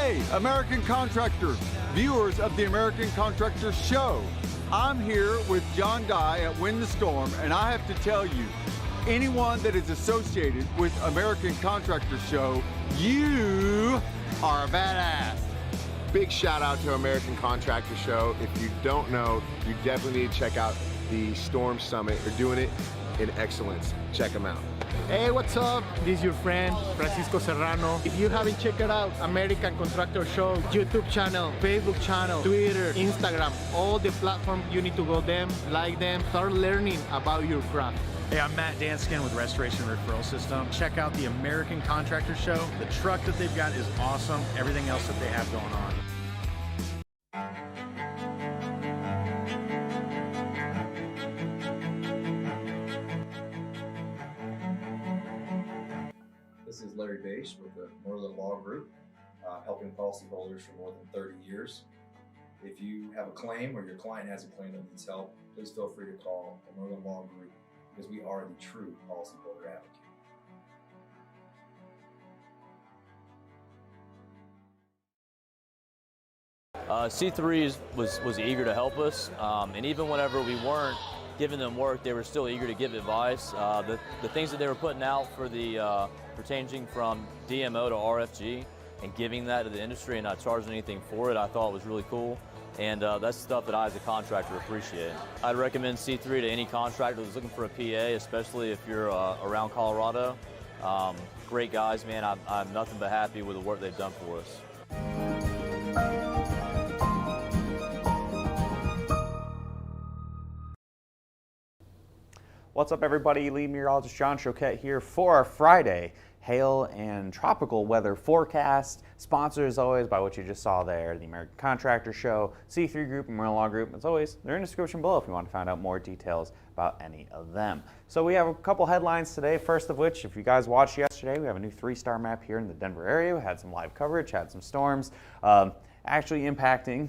Hey, American contractors, viewers of the American Contractor Show. I'm here with John Dye at Win the Storm, and I have to tell you, anyone that is associated with American Contractor Show, you are a badass. Big shout out to American Contractor Show. If you don't know, you definitely need to check out the Storm Summit. They're doing it in excellence. Check them out. Hey, what's up? This is your friend, Francisco Serrano. If you haven't checked it out, American Contractor Show, YouTube channel, Facebook channel, Twitter, Instagram, all the platforms, you need to go them, like them, start learning about your craft. Hey, I'm Matt Danskin with Restoration Referral System. Check out the American Contractor Show. The truck that they've got is awesome. Everything else that they have going on. This is Larry Bache with the Northern Law Group, helping policyholders for more than 30 years. If you have a claim or your client has a claim that needs help, please feel free to call the Northern Law Group because we are the true policyholder advocate. C3 was eager to help us, and even whenever we weren't giving them work, they were still eager to give advice. The things that they were putting out for the changing from DMO to RFG and giving that to the industry and not charging anything for it, I thought was really cool. And that's stuff that I as a contractor appreciate. I'd recommend C3 to any contractor that's looking for a PA, especially if you're around Colorado. Great guys, man. I'm nothing but happy with the work they've done for us. What's up, everybody? Lead meteorologist John Choquette here for our Friday hail and tropical weather forecast. Sponsored as always by what you just saw there, the American Contractor Show, C3 Group, and Marine Law Group. As always, they're in the description below if you want to find out more details about any of them. So we have a couple headlines today. First of which, if you guys watched yesterday, we have a new 3-star map here in the Denver area. We had some live coverage, had some storms actually impacting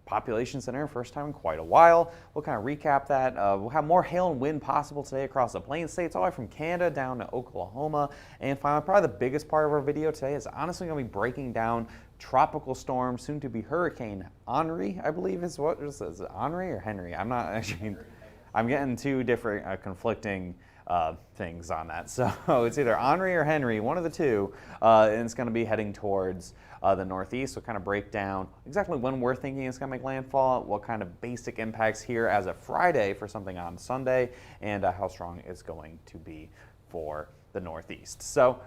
population center, first time in quite a while. We'll kind of recap that. We'll have more hail and wind possible today across the Plains states, all the way from Canada down to Oklahoma. And finally, probably the biggest part of our video today is honestly going to be breaking down tropical storm, soon to be Hurricane Henri, I believe is what is it Henri or Henry? I'm not actually, I'm getting two different conflicting things on that. So it's either Henri or Henry, one of the two, and it's going to be heading towards the northeast. So kind of break down exactly when we're thinking it's going to make landfall, what kind of basic impacts here as of Friday for something on Sunday, and how strong it's going to be for the northeast. So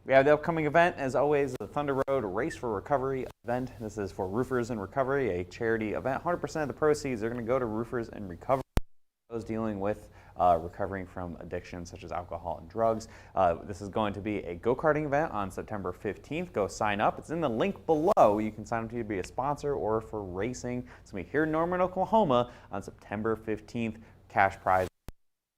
we have the upcoming event, as always, the Thunder Road Race for Recovery event. This is for Roofers in Recovery, a charity event. 100% of the proceeds are going to go to Roofers in Recovery, those dealing with recovering from addiction such as alcohol and drugs. This is going to be a go-karting event on September 15th. Go sign up. It's in the link below. You can sign up to be a sponsor or for racing. It's going to be here in Norman, Oklahoma on September 15th. Cash prize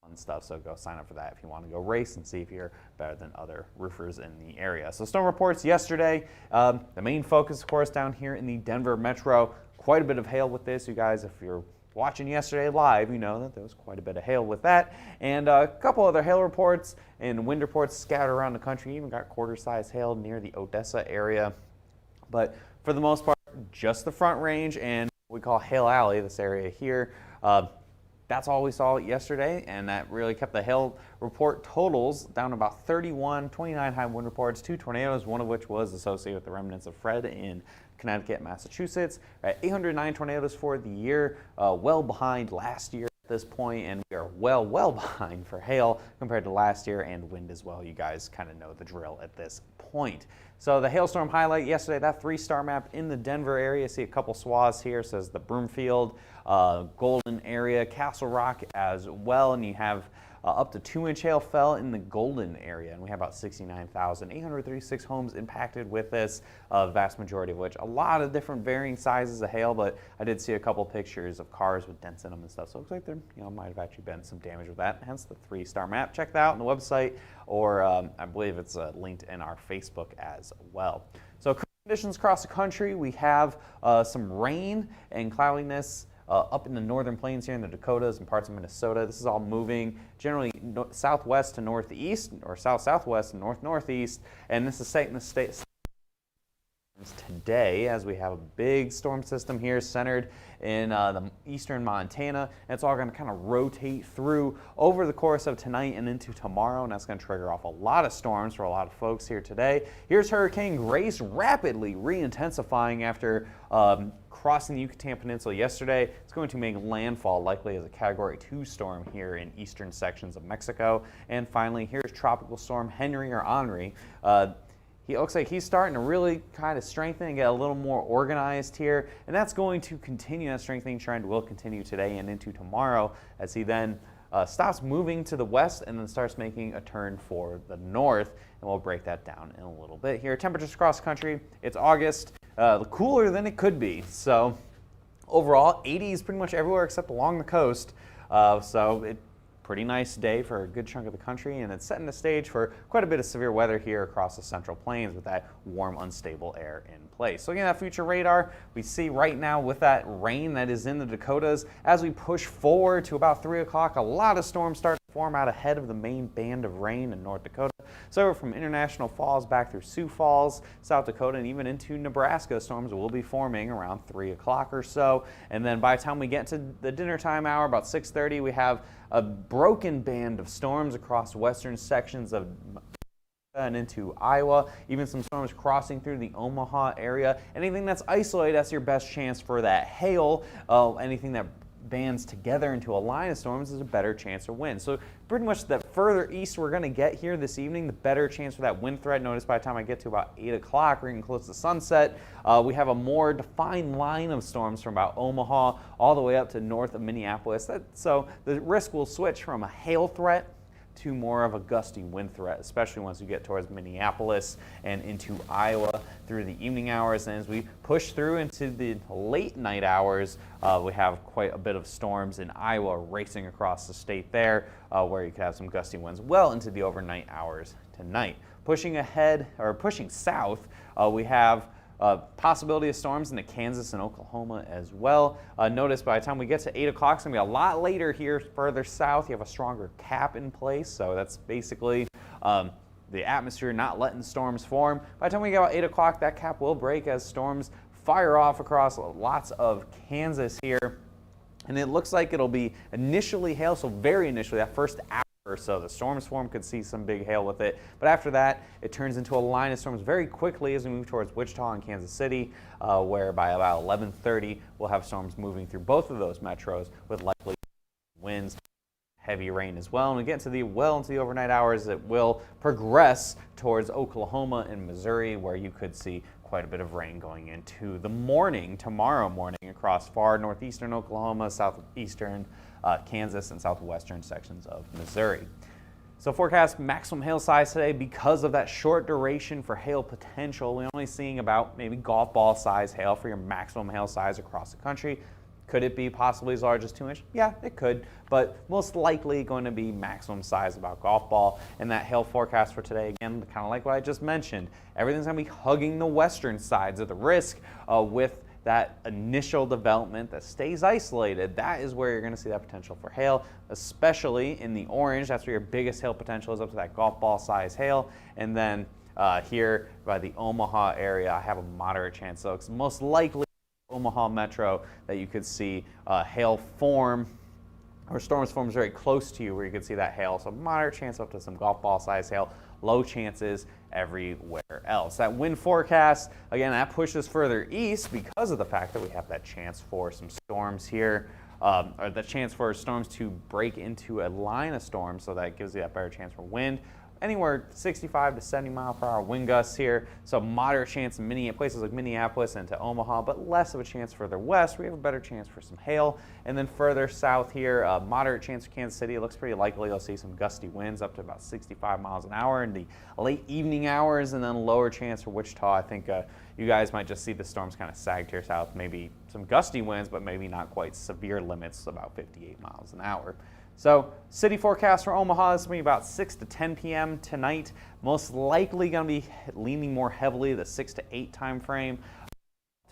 and stuff, so go sign up for that if you want to go race and see if you're better than other roofers in the area. So storm reports yesterday. The main focus, of course, down here in the Denver metro. Quite a bit of hail with this, you guys. If you're watching yesterday live, you know that there was quite a bit of hail with that, and a couple other hail reports and wind reports scattered around the country. Even got quarter-size hail near the Odessa area, but for the most part, just the Front Range and what we call Hail Alley, this area here. That's all we saw yesterday, and that really kept the hail report totals down to about 31, 29 high wind reports, 2 tornadoes, one of which was associated with the remnants of Fred in Connecticut, Massachusetts. 809 tornadoes for the year, well behind last year at this point, and we are well behind for hail compared to last year, and wind as well. You guys kind of know the drill at this point. So the hailstorm highlight yesterday, that 3-star map in the Denver area. See a couple swaths here, says the Broomfield, Golden area, Castle Rock as well, and you have up to 2-inch hail fell in the Golden area, and we have about 69,836 homes impacted with this, vast majority of which, a lot of different varying sizes of hail, but I did see a couple pictures of cars with dents in them and stuff, so it looks like there might have actually been some damage with that, hence the 3-star map. Check that out on the website, or I believe it's linked in our Facebook as well. So conditions across the country, we have some rain and cloudiness up in the northern plains here in the Dakotas and parts of Minnesota. This is all moving generally southwest to northeast, or south-southwest and north-northeast, and this is setting the state today, as we have a big storm system here centered in the eastern Montana, and it's all going to kind of rotate through over the course of tonight and into tomorrow, and that's going to trigger off a lot of storms for a lot of folks here today. Here's Hurricane Grace rapidly re-intensifying after crossing the Yucatan Peninsula yesterday. It's going to make landfall likely as a Category 2 storm here in eastern sections of Mexico. And finally, here's Tropical Storm Henri or Henri. He looks like he's starting to really kind of strengthen and get a little more organized here, and that's going to continue. That strengthening trend will continue today and into tomorrow as he then stops moving to the west and then starts making a turn for the north, and we'll break that down in a little bit here. Temperatures across the country, it's August, cooler than it could be. So overall, 80s pretty much everywhere except along the coast. Pretty nice day for a good chunk of the country, and it's setting the stage for quite a bit of severe weather here across the Central Plains with that warm, unstable air in place. So again, that future radar we see right now with that rain that is in the Dakotas, as we push forward to about 3 o'clock, a lot of storms start to form out ahead of the main band of rain in North Dakota. So from International Falls back through Sioux Falls, South Dakota, and even into Nebraska, storms will be forming around 3 o'clock or so. And then by the time we get to the dinner time hour, about 6:30, we have a broken band of storms across western sections of and into Iowa, even some storms crossing through the Omaha area. Anything that's isolated, that's your best chance for that hail. Anything that bands together into a line of storms is a better chance of wind. So pretty much the further east we're going to get here this evening, the better chance for that wind threat. Notice by the time I get to about 8 o'clock, we're getting close to sunset, we have a more defined line of storms from about Omaha all the way up to north of Minneapolis. So the risk will switch from a hail threat to more of a gusty wind threat, especially once you get towards Minneapolis and into Iowa through the evening hours. And as we push through into the late night hours, we have quite a bit of storms in Iowa racing across the state there, where you could have some gusty winds well into the overnight hours tonight. Pushing ahead, or pushing south, we have possibility of storms into Kansas and Oklahoma as well. Notice by the time we get to 8 o'clock, it's going to be a lot later here further south. You have a stronger cap in place, so that's basically the atmosphere not letting storms form. By the time we get about 8 o'clock, that cap will break as storms fire off across lots of Kansas here. And it looks like it'll be initially hail, so very initially, that first hour or so, the storms form, could see some big hail with it. But after that, it turns into a line of storms very quickly as we move towards Wichita and Kansas City, where by about 11:30, we'll have storms moving through both of those metros with likely winds, heavy rain as well. And we get into the overnight hours, it will progress towards Oklahoma and Missouri, where you could see quite a bit of rain going into the morning, tomorrow morning, across far northeastern Oklahoma, southeastern Kansas, and southwestern sections of Missouri. So forecast maximum hail size today, because of that short duration for hail potential, we're only seeing about maybe golf ball size hail for your maximum hail size across the country. Could it be possibly as large as 2 inches? Yeah, it could, but most likely going to be maximum size about golf ball. And that hail forecast for today, again, kind of like what I just mentioned, everything's going to be hugging the western sides of the risk with that initial development that stays isolated. That is where you're going to see that potential for hail, especially in the orange. That's where your biggest hail potential is, up to that golf ball size hail. And then here by the Omaha area, I have a moderate chance. So it's most likely Omaha metro that you could see hail form, or storms forms very close to you where you could see that hail. So moderate chance up to some golf ball size hail, low chances everywhere else. That wind forecast, again, that pushes further east because of the fact that we have that chance for some storms here, or the chance for storms to break into a line of storms, so that gives you that better chance for wind. Anywhere 65 to 70 mile per hour wind gusts here, so moderate chance in places like Minneapolis and to Omaha, but less of a chance further west. We have a better chance for some hail. And then further south here, moderate chance for Kansas City. It looks pretty likely you'll see some gusty winds up to about 65 miles an hour in the late evening hours, and then lower chance for Wichita. I think you guys might just see the storms kind of sag to your south, maybe some gusty winds, but maybe not quite severe limits, about 58 miles an hour. So city forecast for Omaha, this will be about 6 to 10 p.m. tonight. Most likely going to be leaning more heavily the 6 to 8 time frame.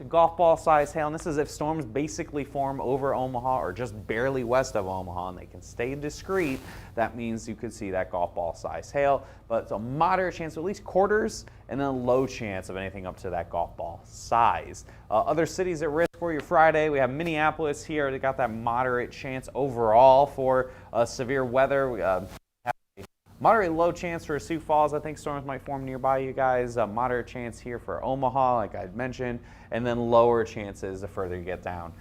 to golf ball size hail, and this is if storms basically form over Omaha or just barely west of Omaha and they can stay discreet. That means you could see that golf ball size hail, but it's a moderate chance of at least quarters and then a low chance of anything up to that golf ball size. Other cities at risk for your Friday, we have Minneapolis here. They got that moderate chance overall for severe weather. We have a moderate low chance for Sioux Falls. I think storms might form nearby you guys. A moderate chance here for Omaha, like I mentioned, and then lower chances the further you get down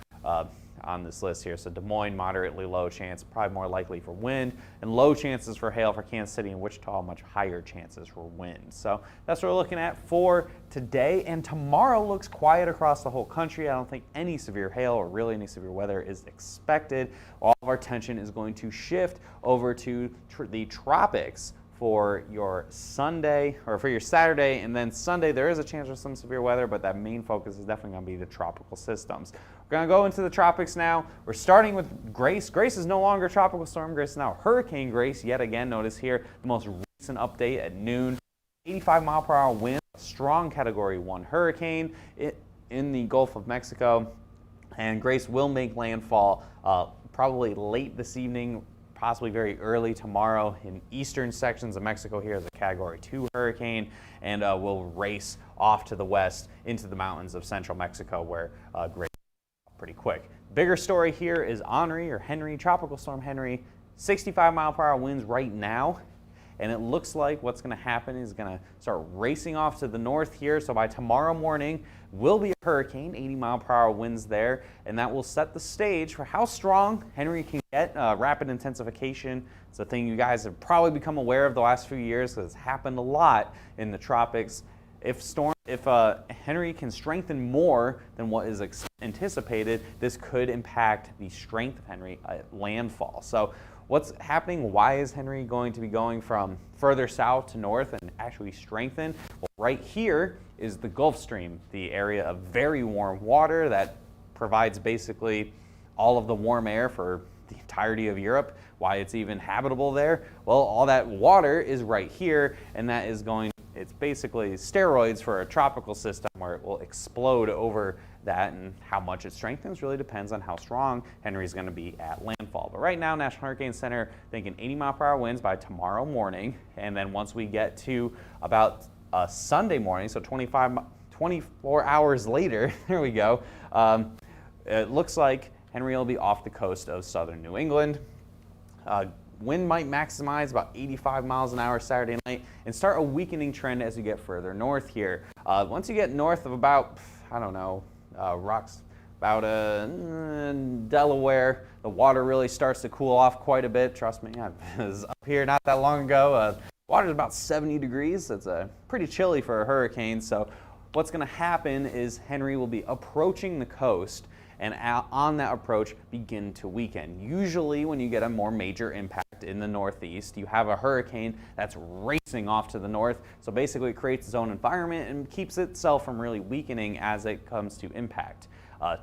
on this list here. So Des Moines, moderately low chance, probably more likely for wind, and low chances for hail for Kansas City and Wichita, much higher chances for wind. So that's what we're looking at for today, and tomorrow looks quiet across the whole country. I don't think any severe hail or really any severe weather is expected. All of our attention is going to shift over to the tropics for your Sunday, or for your Saturday, and then Sunday there is a chance for some severe weather, but that main focus is definitely going to be the tropical systems. We're going to go into the tropics now. We're starting with Grace. Grace is no longer a tropical storm. Grace is now Hurricane Grace yet again. Notice here the most recent update at noon. 85-mile-per-hour wind, a strong Category 1 hurricane in the Gulf of Mexico, and Grace will make landfall probably late this evening, possibly very early tomorrow in eastern sections of Mexico here as a Category 2 hurricane, and will race off to the west into the mountains of central Mexico where Grace is pretty quick. Bigger story here is Henri, Tropical Storm Henri, 65-mile-per-hour winds right now, and it looks like what's going to happen is going to start racing off to the north here. So by tomorrow morning will be a hurricane, 80-mile-per-hour winds there, and that will set the stage for how strong Henri can get. Rapid intensification. It's a thing you guys have probably become aware of the last few years because it's happened a lot in the tropics. If Henri can strengthen more than what is anticipated, this could impact the strength of Henri at landfall. So what's happening? Why is Henri going to be going from further south to north and actually strengthen? Well, right here is the Gulf Stream, the area of very warm water that provides basically all of the warm air for the entirety of Europe. Why it's even habitable there? Well, all that water is right here, and that is it's basically steroids for a tropical system where it will explode over that, and how much it strengthens really depends on how strong Henri is going to be at landfall. But right now, National Hurricane Center thinking 80-mile-per-hour winds by tomorrow morning, and then once we get to about Sunday morning, so 24 hours later, there we go, it looks like Henri will be off the coast of southern New England. Wind might maximize about 85 miles an hour Saturday night and start a weakening trend as you get further north here. Once you get north of about, rocks, about Delaware, the water really starts to cool off quite a bit. Trust me, I was up here not that long ago. Water's about 70 degrees. That's pretty chilly for a hurricane. So what's going to happen is Henri will be approaching the coast, and on that approach begin to weaken. Usually when you get a more major impact in the northeast, you have a hurricane that's racing off to the north. So basically it creates its own environment and keeps itself from really weakening as it comes to impact.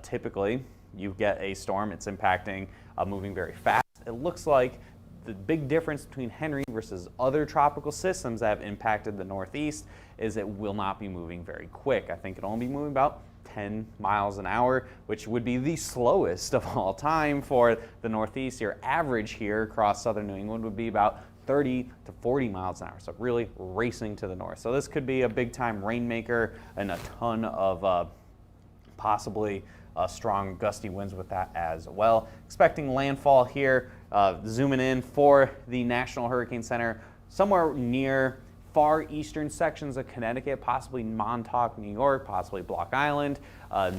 Typically you get a storm, it's impacting, moving very fast. It looks like the big difference between Henri versus other tropical systems that have impacted the northeast is it will not be moving very quick. I think it'll only be moving about 10 miles an hour, which would be the slowest of all time for the northeast. Your average here across southern New England would be about 30 to 40 miles an hour, so really racing to the north. So this could be a big time rainmaker and a ton of possibly strong gusty winds with that as well. Expecting landfall here, zooming in for the National Hurricane Center, somewhere near far eastern sections of Connecticut, possibly Montauk, New York, possibly Block Island. I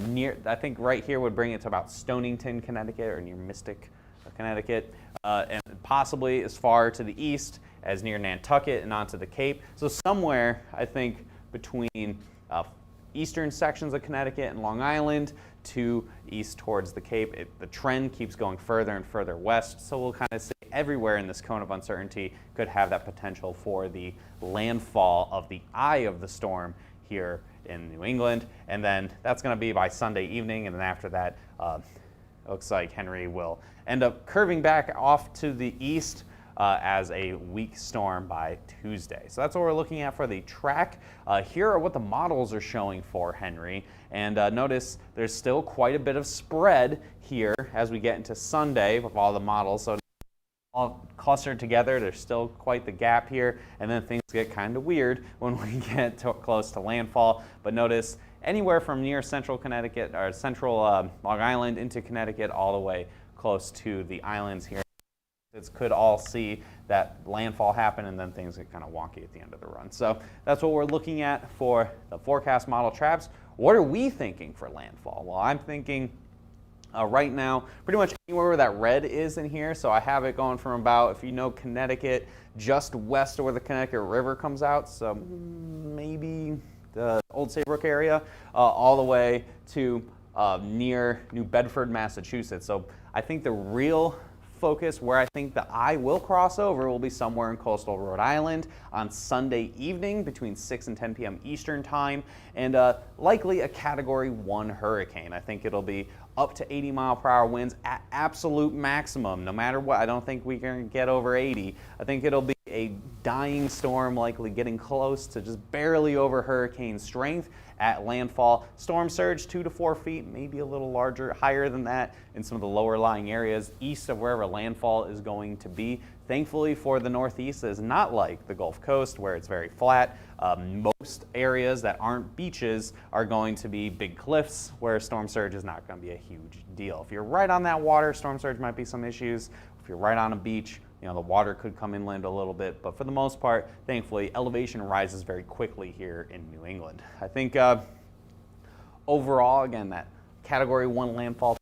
think right here would bring it to about Stonington, Connecticut, or near Mystic, Connecticut, and possibly as far to the east as near Nantucket and onto the Cape. So somewhere, I think, between eastern sections of Connecticut and Long Island to east towards the Cape. The trend keeps going further and further west, so we'll kind of see everywhere in this cone of uncertainty could have that potential for the landfall of the eye of the storm here in New England. And then that's going to be by Sunday evening, and then after that, it looks like Henri will end up curving back off to the east as a weak storm by Tuesday. So that's what we're looking at for the track. Here are what the models are showing for Henri. And notice there's still quite a bit of spread here as we get into Sunday with all the models. So all clustered together, there's still quite the gap here, and then things get kind of weird when we get close to landfall. But notice anywhere from near central Connecticut or central Long Island into Connecticut all the way close to the islands here. It could all see that landfall happen, and then things get kind of wonky at the end of the run. So that's what we're looking at for the forecast model traps. What are we thinking for landfall? Well, I'm thinking right now, pretty much anywhere where that red is in here. So I have it going from about, if you know Connecticut, just west of where the Connecticut River comes out. So maybe the Old Saybrook area, all the way to near New Bedford, Massachusetts. So I think the real focus where I think the eye will cross over will be somewhere in coastal Rhode Island on Sunday evening between 6 and 10 p.m. Eastern time, and likely a Category 1 hurricane. I think it'll be up to 80-mile-per-hour winds at absolute maximum. No matter what, I don't think we can get over 80. I think it'll be a dying storm, likely getting close to just barely over hurricane strength at landfall. Storm surge 2 to 4 feet, maybe a little larger, higher than that in some of the lower lying areas east of wherever landfall is going to be. Thankfully for the Northeast, it's not like the Gulf Coast where it's very flat. Most areas that aren't beaches are going to be big cliffs where storm surge is not going to be a huge deal. If you're right on that water, storm surge might be some issues. If you're right on a beach, you know, the water could come inland a little bit, but for the most part, thankfully, elevation rises very quickly here in New England. I think overall, again, that Category 1 landfall,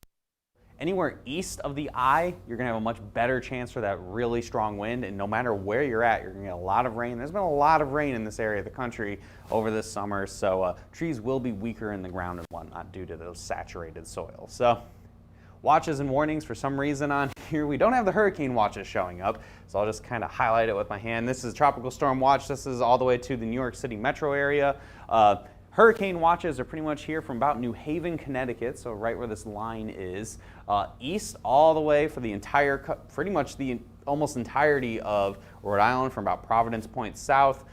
anywhere east of the eye, you're gonna have a much better chance for that really strong wind, and no matter where you're at, you're gonna get a lot of rain. There's been a lot of rain in this area of the country over this summer, so trees will be weaker in the ground and whatnot due to those saturated soils. So watches and warnings, for some reason on here, we don't have the hurricane watches showing up, so I'll just kind of highlight it with my hand. This is Tropical Storm Watch. This is all the way to the New York City metro area. Hurricane watches are pretty much here from about New Haven, Connecticut, so right where this line is, east all the way for the entire, pretty much the almost entirety of Rhode Island from about Providence Point south,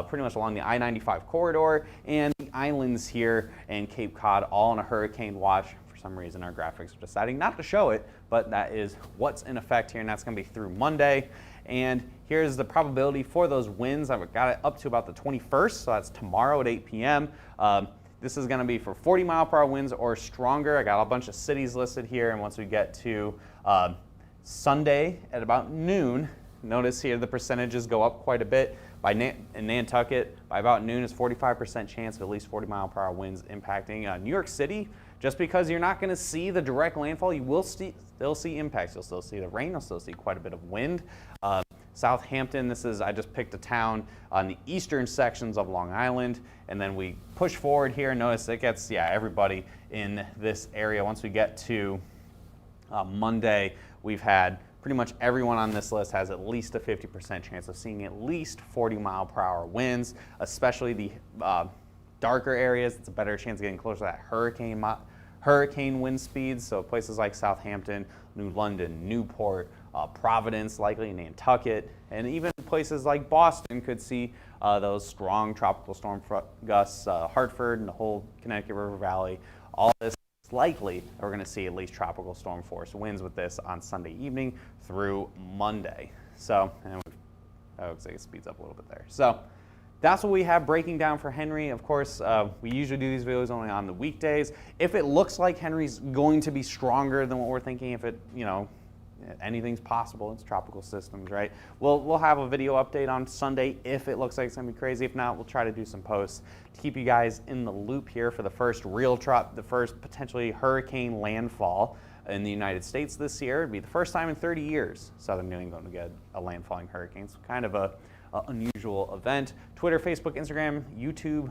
pretty much along the I-95 corridor, and the islands here and Cape Cod all on a hurricane watch. For some reason our graphics are deciding not to show it, but that is what's in effect here, and that's going to be through Monday. And here's the probability for those winds. I've got it up to about the 21st, so that's tomorrow at 8 p.m. This is going to be for 40-mile-per-hour winds or stronger. I got a bunch of cities listed here, and once we get to Sunday at about noon, notice here the percentages go up quite a bit. In Nantucket, by about noon, is 45% chance of at least 40-mile-per-hour winds impacting New York City. Just because you're not going to see the direct landfall, you will still see impacts. You'll still see the rain. You'll still see quite a bit of wind. Southampton, I just picked a town on the eastern sections of Long Island, and then we push forward here. Notice it gets, everybody in this area. Once we get to Monday, we've had pretty much everyone on this list has at least a 50% chance of seeing at least 40-mile-per-hour winds, especially the darker areas. It's a better chance of getting closer to that hurricane wind speeds. So places like Southampton, New London, Newport, Providence, likely Nantucket, and even places like Boston could see those strong tropical storm gusts, Hartford and the whole Connecticut River Valley. All this is likely we're going to see at least tropical storm force winds with this on Sunday evening through Monday. So, and that looks like it speeds up a little bit there. So that's what we have breaking down for Henri. Of course, we usually do these videos only on the weekdays. If it looks like Henri's going to be stronger than what we're thinking, if it, anything's possible, it's tropical systems, right? We'll have a video update on Sunday if it looks like it's gonna be crazy. If not, we'll try to do some posts to keep you guys in the loop here for the first the first potentially hurricane landfall in the United States this year. It'd be the first time in 30 years southern New England to get a landfalling hurricane. So kind of a unusual event. Twitter, Facebook, Instagram, YouTube,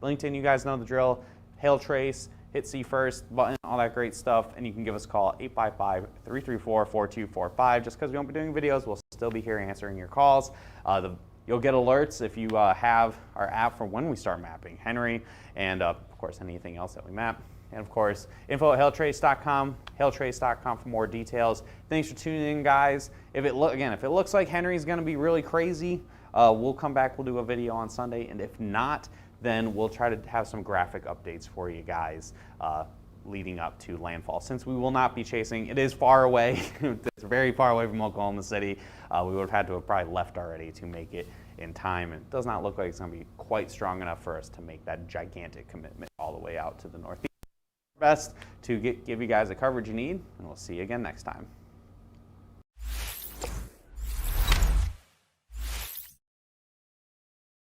LinkedIn, you guys know the drill. Hail Trace, hit see first button, all that great stuff, and you can give us a call, 855-334-4245. Just because we won't be doing videos, we'll still be here answering your calls. You'll get alerts if you have our app for when we start mapping Henri, and of course anything else that we map. And of course, info@hailtrace.com, hailtrace.com for more details. Thanks for tuning in, guys. If it looks like Henri's going to be really crazy, we'll come back, we'll do a video on Sunday, and if not, then we'll try to have some graphic updates for you guys leading up to landfall. Since we will not be chasing, it is far away, it's very far away from Oklahoma City. We would have had to have probably left already to make it in time. It does not look like it's going to be quite strong enough for us to make that gigantic commitment all the way out to the northeast. Best to give you guys the coverage you need, and we'll see you again next time.